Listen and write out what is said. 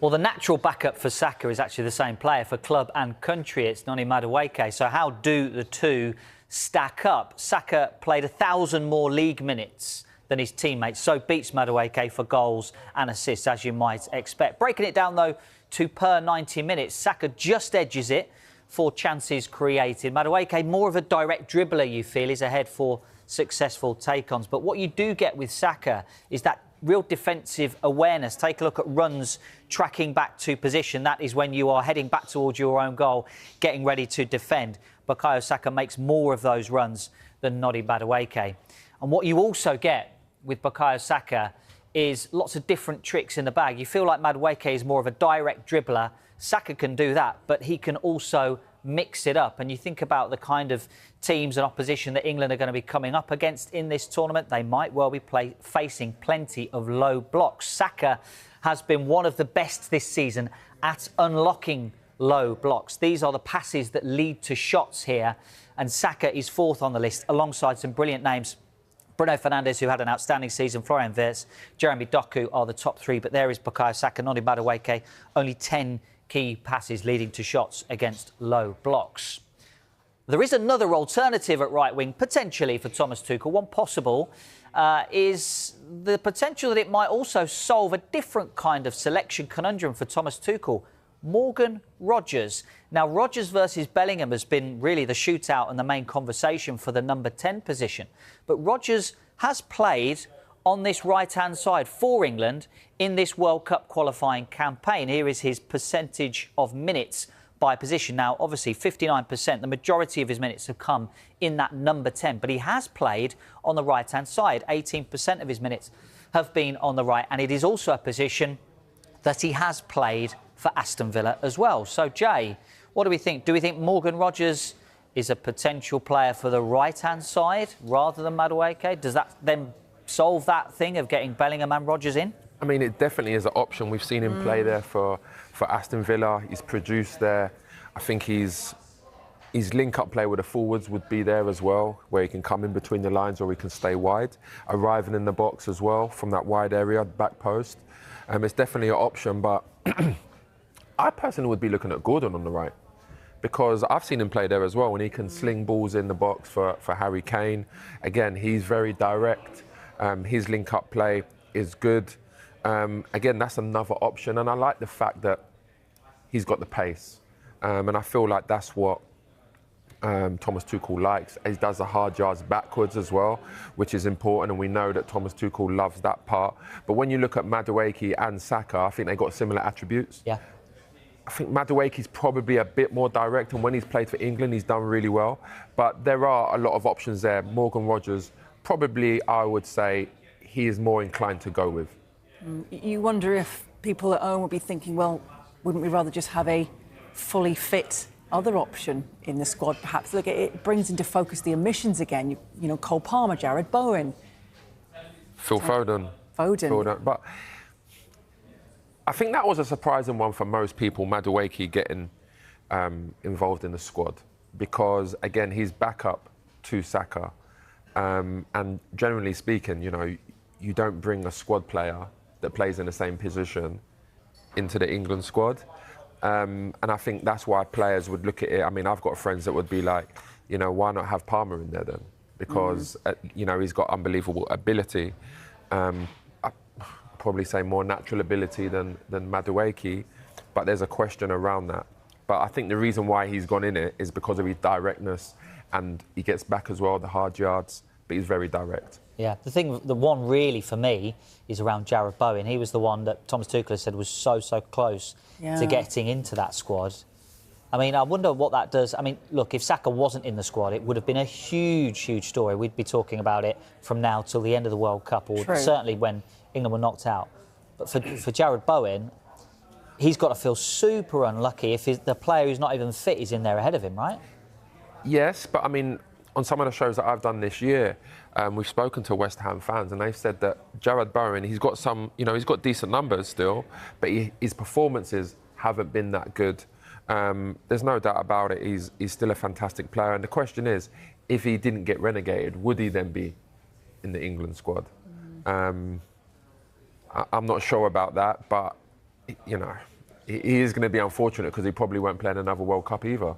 Well, the natural backup for Saka is actually the same player for club and country. It's Noni Madueke. So how do the two stack up? Saka played 1,000 more league minutes than his teammates, so beats Madueke for goals and assists, as you might expect. Breaking it down, though, to per 90 minutes, Saka just edges it for chances created. Madueke, more of a direct dribbler, you feel, is ahead for successful take-ons. But what you do get with Saka is that real defensive awareness. Take a look at runs tracking back to position. That is when you are heading back towards your own goal, getting ready to defend. Bukayo Saka makes more of those runs than Noni Madueke. And what you also get with Bukayo Saka is lots of different tricks in the bag. You feel like Madueke is more of a direct dribbler. Saka can do that, but he can also mix it up. And you think about the kind of teams and opposition that England are going to be coming up against in this tournament, they might well be facing plenty of low blocks. Saka has been one of the best this season at unlocking low blocks. These are the passes that lead to shots here, and Saka is fourth on the list alongside some brilliant names. Bruno Fernandes, who had an outstanding season, Florian Wirtz, Jeremy Doku are the top three, but there is Bukayo Saka, Noni Madueke, only 10 key passes leading to shots against low blocks. There is another alternative at right wing, potentially, for Thomas Tuchel. One possible is the potential that it might also solve a different kind of selection conundrum for Thomas Tuchel. Morgan Rogers. Now, Rogers versus Bellingham has been really the shootout and the main conversation for the number 10 position. But Rogers has played on this right-hand side for England in this World Cup qualifying campaign. Here is his percentage of minutes by position. Now, obviously, 59%, the majority of his minutes have come in that number 10, but he has played on the right-hand side. 18% of his minutes have been on the right, and it is also a position that he has played for Aston Villa as well. So, Jay, what do we think? Do we think Morgan Rogers is a potential player for the right-hand side rather than Madueke? Does that then solve that thing of getting Bellingham and Rogers in? I mean, it definitely is an option. We've seen him play there for Aston Villa. He's produced there. I think his link-up play with the forwards would be there as well, where he can come in between the lines or he can stay wide, arriving in the box as well from that wide area, back post. It's definitely an option, but I personally would be looking at Gordon on the right, because I've seen him play there as well, and he can sling balls in the box for Harry Kane. Again, he's very direct. His link-up play is good. Again, that's another option, and I like the fact that he's got the pace. And I feel like that's what Thomas Tuchel likes. He does the hard yards backwards as well, which is important, and we know that Thomas Tuchel loves that part. But when you look at Madueke and Saka, I think they got similar attributes. Yeah. I think Madueke's probably a bit more direct, and when he's played for England, he's done really well. But there are a lot of options there. Morgan Rogers, probably, I would say, he is more inclined to go with. You wonder if people at home will be thinking, well, wouldn't we rather just have a fully fit other option in the squad, perhaps? Look, it brings into focus the omissions again. You know, Cole Palmer, Jared Bowen. Phil Foden. But I think that was a surprising one for most people, Madueke getting involved in the squad, because, again, he's backup to Saka. And generally speaking, you know, you don't bring a squad player that plays in the same position into the England squad. And I think that's why players would look at it. I mean, I've got friends that would be like, you know, why not have Palmer in there then? Because, you know, he's got unbelievable ability. I'd probably say more natural ability than Madueke, but there's a question around that. But I think the reason why he's gone in it is because of his directness, and he gets back as well, the hard yards, but he's very direct. Yeah, the one really for me is around Jared Bowen. He was the one that Thomas Tuchel said was so close to getting into that squad. I mean, I wonder what that does. I mean, look, if Saka wasn't in the squad, it would have been a huge story. We'd be talking about it from now till the end of the World Cup, or certainly when England were knocked out. But for Jared Bowen, he's got to feel super unlucky if the player who's not even fit is in there ahead of him, right? Yes, but I mean, on some of the shows that I've done this year, we've spoken to West Ham fans, and they've said that Jared Bowen, he's got some, you know, he's got decent numbers still, but his performances haven't been that good. There's no doubt about it. He's still a fantastic player, and the question is, if he didn't get relegated, would he then be in the England squad? I'm not sure about that, but you know, he is going to be unfortunate because he probably won't play in another World Cup either.